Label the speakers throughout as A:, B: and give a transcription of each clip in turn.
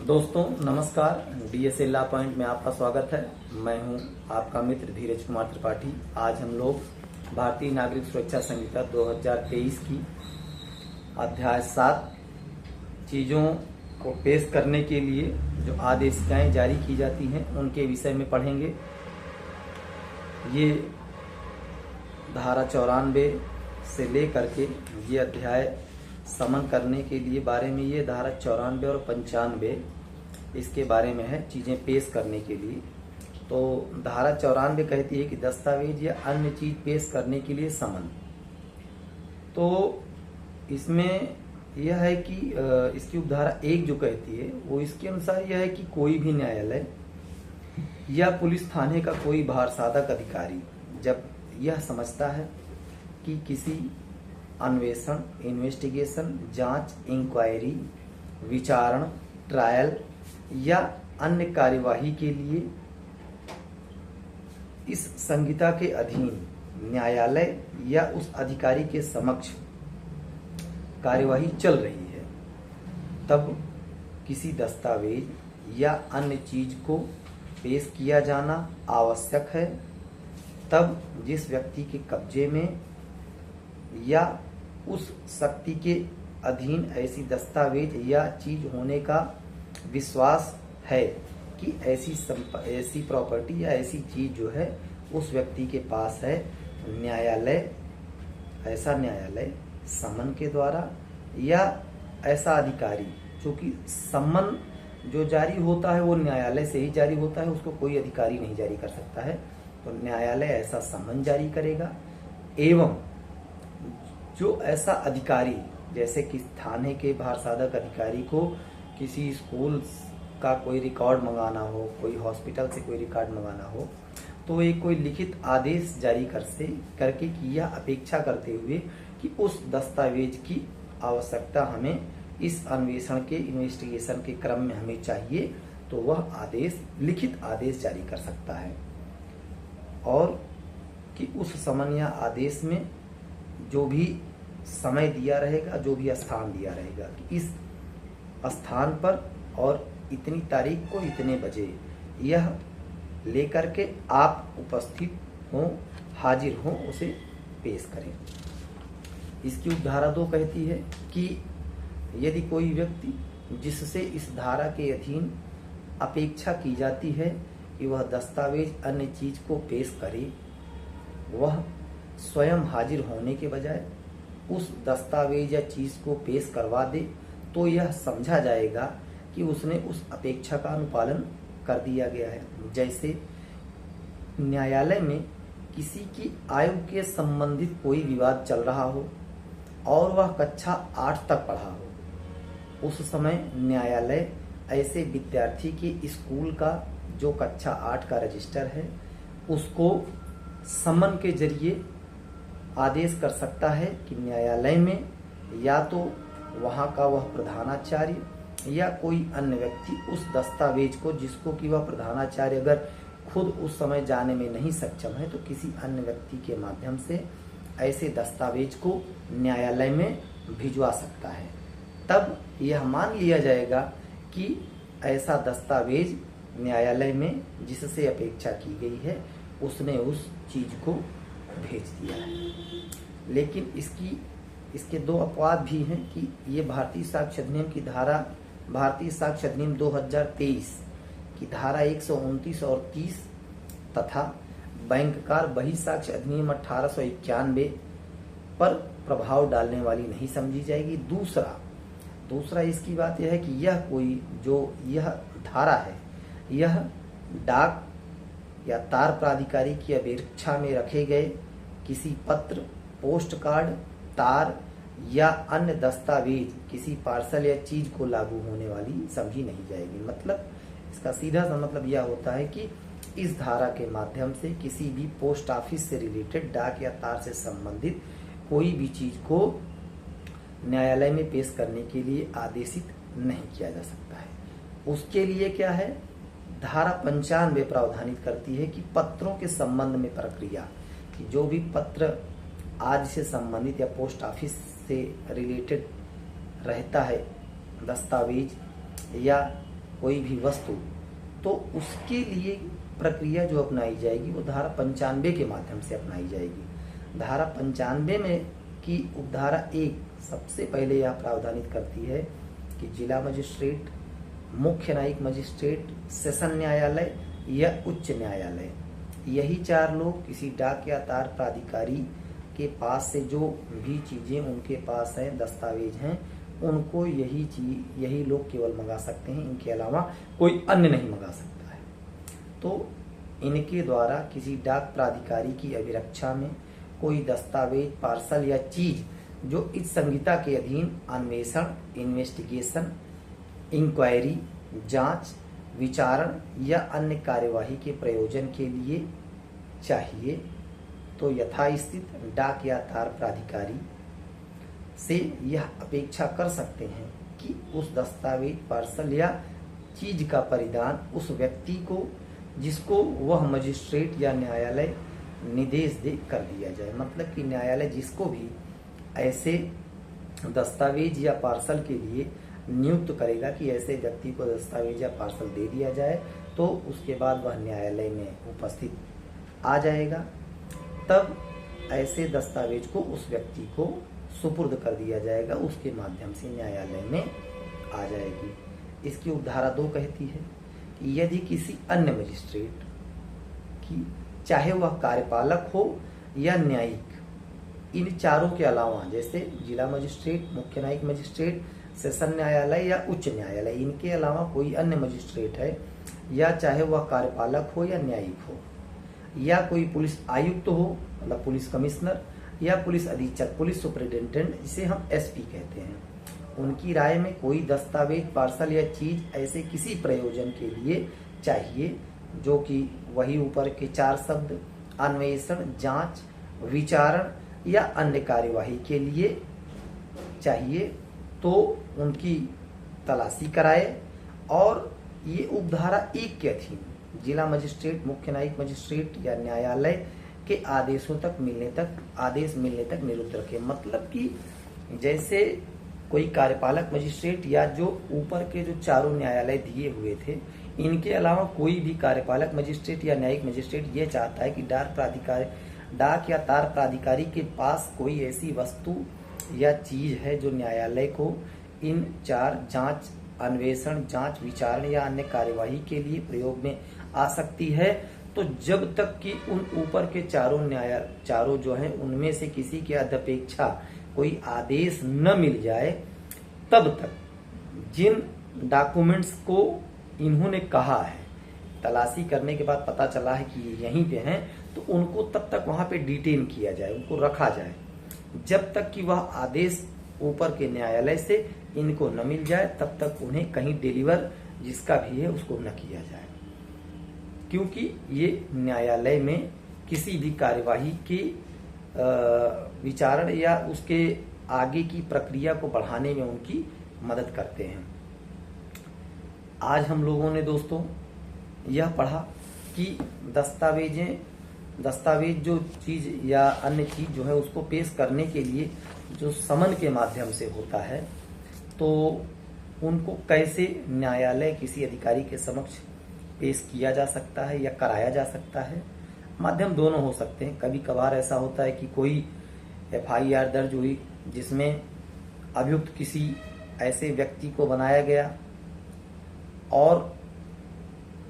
A: दोस्तों नमस्कार। DSL law point में आपका स्वागत है। मैं हूं आपका मित्र धीरज कुमार त्रिपाठी। आज हम लोग भारतीय नागरिक सुरक्षा संहिता 2023 की अध्याय 7 चीज़ों को पेश करने के लिए जो आदेशिकाएं जारी की जाती हैं उनके विषय में पढ़ेंगे। ये धारा 94 से लेकर के ये अध्याय समन करने के लिए बारे में, ये धारा 94 और 95 इसके बारे में है, चीज़ें पेश करने के लिए। तो धारा 94 कहती है कि दस्तावेज या अन्य चीज पेश करने के लिए समन। तो इसमें यह है कि इसकी उपधारा 1 जो कहती है वो इसके अनुसार यह है कि कोई भी न्यायालय या पुलिस थाने का कोई भार साधक अधिकारी जब यह समझता है कि किसी अन्वेषण, इन्वेस्टिगेशन, जांच, इंक्वायरी, विचारण, ट्रायल या अन्य कार्यवाही के लिए इस संहिता के अधीन न्यायालय या उस अधिकारी के समक्ष कार्यवाही चल रही है, तब किसी दस्तावेज या अन्य चीज को पेश किया जाना आवश्यक है। तब जिस व्यक्ति के कब्जे में या उस शक्ति के अधीन ऐसी दस्तावेज या चीज होने का विश्वास है कि ऐसी प्रॉपर्टी या ऐसी चीज जो है उस व्यक्ति के पास है, ऐसा न्यायालय समन के द्वारा या ऐसा अधिकारी, चूंकि समन जो जारी होता है वो न्यायालय से ही जारी होता है, उसको कोई अधिकारी नहीं जारी कर सकता है। तो न्यायालय ऐसा समन जारी करेगा एवं जो ऐसा अधिकारी, जैसे कि थाने के भार साधक अधिकारी को किसी स्कूल का कोई रिकॉर्ड मंगाना हो, कोई हॉस्पिटल से कोई रिकॉर्ड मंगाना हो, तो एक कोई लिखित आदेश जारी करके कि यह अपेक्षा करते हुए कि उस दस्तावेज की आवश्यकता हमें इस अन्वेषण के, इन्वेस्टिगेशन के क्रम में हमें चाहिए, तो वह आदेश, लिखित आदेश जारी कर सकता है। और कि उस समन या आदेश में जो भी समय दिया रहेगा, जो भी स्थान दिया रहेगा कि इस स्थान पर और इतनी तारीख को इतने बजे यह लेकर के आप उपस्थित हो, हाजिर हो, उसे पेश करें। इसकी उपधारा 2 कहती है कि यदि कोई व्यक्ति जिससे इस धारा के अधीन अपेक्षा की जाती है कि वह दस्तावेज अन्य चीज को पेश करे, वह स्वयं हाजिर होने के बजाय उस दस्तावेज या चीज को पेश करवा दे, तो यह समझा जाएगा कि उसने उस अपेक्षा का अनुपालन कर दिया गया है। जैसे न्यायालय में किसी की आयु के संबंधित कोई विवाद चल रहा हो और वह कक्षा 8 तक पढ़ा हो, उस समय न्यायालय ऐसे विद्यार्थी के स्कूल का जो कक्षा 8 का रजिस्टर है उसको समन के जरिए आदेश कर सकता है कि न्यायालय में या तो वहाँ का वह प्रधानाचार्य या कोई अन्य व्यक्ति उस दस्तावेज को, जिसको कि वह प्रधानाचार्य अगर खुद उस समय जाने में नहीं सक्षम है, तो किसी अन्य व्यक्ति के माध्यम से ऐसे दस्तावेज को न्यायालय में भिजवा सकता है। तब यह मान लिया जाएगा कि ऐसा दस्तावेज न्यायालय में जिससे अपेक्षा की गई है उसने उस चीज को भेज दिया है। लेकिन इसके 2 अपवाद भी हैं कि ये भारतीय साक्ष्य अधिनियम की धारा, भारतीय साक्ष्य अधिनियम 2023 की धारा 129 और 30 तथा बैंककार बही साक्ष्य अधिनियम 1891 पर प्रभाव डालने वाली नहीं समझी जाएगी। दूसरा इसकी बात यह है कि यह कोई, जो यह धारा है, यह डाक या तार प्राधिकारी की अपेक्षा में रखे गए किसी पत्र, पोस्ट कार्ड, तार या अन्य दस्तावेज, किसी पार्सल या चीज को लागू होने वाली समझी नहीं जाएगी। मतलब इसका सीधा सा मतलब यह होता है कि इस धारा के माध्यम से किसी भी पोस्ट ऑफिस से रिलेटेड, डाक या तार से संबंधित कोई भी चीज को न्यायालय में पेश करने के लिए आदेशित नहीं किया जा सकता है। उसके लिए क्या है, धारा 95 प्रावधानित करती है कि पत्रों के संबंध में प्रक्रिया, कि जो भी पत्र आज से संबंधित या पोस्ट ऑफिस से रिलेटेड रहता है, दस्तावेज या कोई भी वस्तु, तो उसके लिए प्रक्रिया जो अपनाई जाएगी वो धारा 95 के माध्यम से अपनाई जाएगी। धारा 95 में की उपधारा 1 सबसे पहले यह प्रावधानित करती है कि जिला मजिस्ट्रेट, मुख्य न्यायिक मजिस्ट्रेट, सेशन न्यायालय या उच्च न्यायालय, यही 4 लोग किसी डाक या तार प्राधिकारी के पास से जो भी चीजें उनके पास है, दस्तावेज हैं, उनको यही लोग केवल मंगा सकते हैं। इनके अलावा कोई अन्य नहीं मंगा सकता है। तो इनके द्वारा किसी डाक प्राधिकारी की अभिरक्षा में कोई दस्तावेज, पार्सल या चीज जो इस संहिता के अधीन अन्वेषण, इन्वेस्टिगेशन, इंक्वायरी, जांच, विचारण या अन्य कार्यवाही के प्रयोजन के लिए चाहिए, तो यथास्थित डाक या तार प्राधिकारी से यह अपेक्षा कर सकते हैं कि उस दस्तावेज, पार्सल या चीज का परिधान उस व्यक्ति को जिसको वह मजिस्ट्रेट या न्यायालय निर्देश दे कर दिया जाए। मतलब कि न्यायालय जिसको भी ऐसे दस्तावेज या पार्सल के लिए नियुक्त करेगा कि ऐसे व्यक्ति को दस्तावेज या पार्सल दे दिया जाए, तो उसके बाद वह न्यायालय में उपस्थित आ जाएगा। तब ऐसे दस्तावेज को उस व्यक्ति को सुपुर्द कर दिया जाएगा, उसके माध्यम से न्यायालय में आ जाएगी। इसकी उपधारा 2 कहती है कि यदि किसी अन्य मजिस्ट्रेट की, चाहे वह कार्यपालक हो या न्यायिक, इन चारों के अलावा जैसे जिला मजिस्ट्रेट, मुख्य न्यायिक मजिस्ट्रेट, सेशन न्यायालय या उच्च न्यायालय, इनके अलावा कोई अन्य मजिस्ट्रेट है, या चाहे वह कार्यपालक हो या न्यायिक हो, या कोई पुलिस आयुक्त हो मतलब पुलिस कमिश्नर, या पुलिस अधीक्षक, पुलिस सुपरिटेंडेंट, जिसे हम एसपी कहते हैं, उनकी राय में कोई दस्तावेज, पार्सल या चीज ऐसे किसी प्रयोजन के लिए चाहिए जो कि वही ऊपर के 4 शब्द अन्वेषण, जांच, विचारण या अन्य कार्यवाही के लिए चाहिए, तो उनकी तलाशी कराए। और ये उपधारा 1 के अधीन जिला मजिस्ट्रेट, मुख्य न्यायिक मजिस्ट्रेट या न्यायालय के आदेश मिलने तक निरुद्ध रखे। मतलब कि जैसे कोई कार्यपालक मजिस्ट्रेट या जो ऊपर के जो 4 न्यायालय दिए हुए थे, इनके अलावा कोई भी कार्यपालक मजिस्ट्रेट या न्यायिक मजिस्ट्रेट ये चाहता है कि डाक या तार प्राधिकारी के पास कोई ऐसी वस्तु या चीज है जो न्यायालय को इन 4 जांच, अन्वेषण, जांच, विचारण या अन्य कार्यवाही के लिए प्रयोग में आ सकती है, तो जब तक कि उन ऊपर के चारों जो हैं उनमें से किसी के अध्यपेक्षा कोई आदेश न मिल जाए, तब तक जिन डॉक्यूमेंट्स को इन्होंने कहा है, तलाशी करने के बाद पता चला है कि यहीं पे हैं, तो उनको तब तक वहां पे डिटेन किया जाए, उनको रखा जाए, जब तक कि वह आदेश ऊपर के न्यायालय से इनको न मिल जाए, तब तक उन्हें कहीं डिलीवर जिसका भी है उसको न किया जाए। क्योंकि ये न्यायालय में किसी भी कार्यवाही की विचारण या उसके आगे की प्रक्रिया को बढ़ाने में उनकी मदद करते हैं। आज हम लोगों ने दोस्तों यह पढ़ा कि दस्तावेज जो चीज या अन्य चीज जो है उसको पेश करने के लिए जो समन के माध्यम से होता है, तो उनको कैसे न्यायालय किसी अधिकारी के समक्ष पेश किया जा सकता है या कराया जा सकता है। माध्यम दोनों हो सकते हैं। कभी कभार ऐसा होता है कि कोई FIR दर्ज हुई जिसमें अभियुक्त किसी ऐसे व्यक्ति को बनाया गया और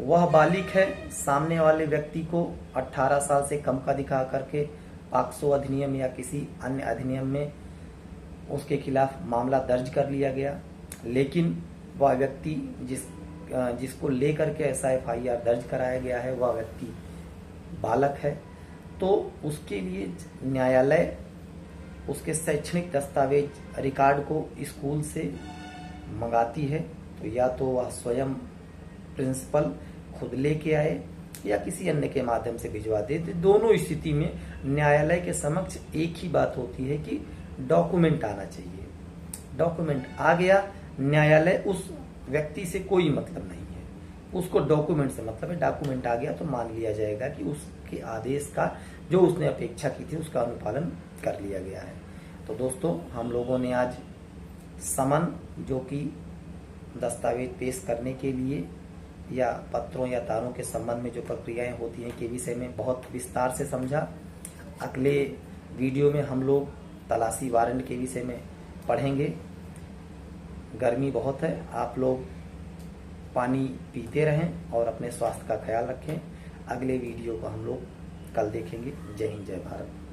A: वह बालिग है, सामने वाले व्यक्ति को 18 साल से कम का दिखा करके पॉक्सो अधिनियम या किसी अन्य अधिनियम में उसके खिलाफ मामला दर्ज कर लिया गया, लेकिन वह व्यक्ति जिसको लेकर के ऐसा FIR दर्ज कराया गया है वह व्यक्ति बालक है, तो उसके लिए न्यायालय उसके शैक्षणिक दस्तावेज रिकॉर्ड को स्कूल से मंगाती है, तो या तो वह स्वयं प्रिंसिपल खुद लेके आए या किसी अन्य के माध्यम से भिजवा दे। दोनों स्थिति में न्यायालय के समक्ष एक ही बात होती है कि डॉक्यूमेंट आना चाहिए। डॉक्यूमेंट आ गया, न्यायालय उस व्यक्ति से कोई मतलब नहीं है, उसको डॉक्यूमेंट से मतलब है। डॉक्यूमेंट आ गया तो मान लिया जाएगा कि उसके आदेश का जो उसने अपेक्षा की थी उसका अनुपालन कर लिया गया है। तो दोस्तों हम लोगों ने आज समन जो कि दस्तावेज पेश करने के लिए या पत्रों या तारों के संबंध में जो प्रक्रियाएं होती हैं के विषय में बहुत विस्तार से समझा। अगले वीडियो में हम लोग तलाशी वारंट के विषय में पढ़ेंगे। गर्मी बहुत है, आप लोग पानी पीते रहें और अपने स्वास्थ्य का ख्याल रखें। अगले वीडियो को हम लोग कल देखेंगे। जय हिंद, जय भारत।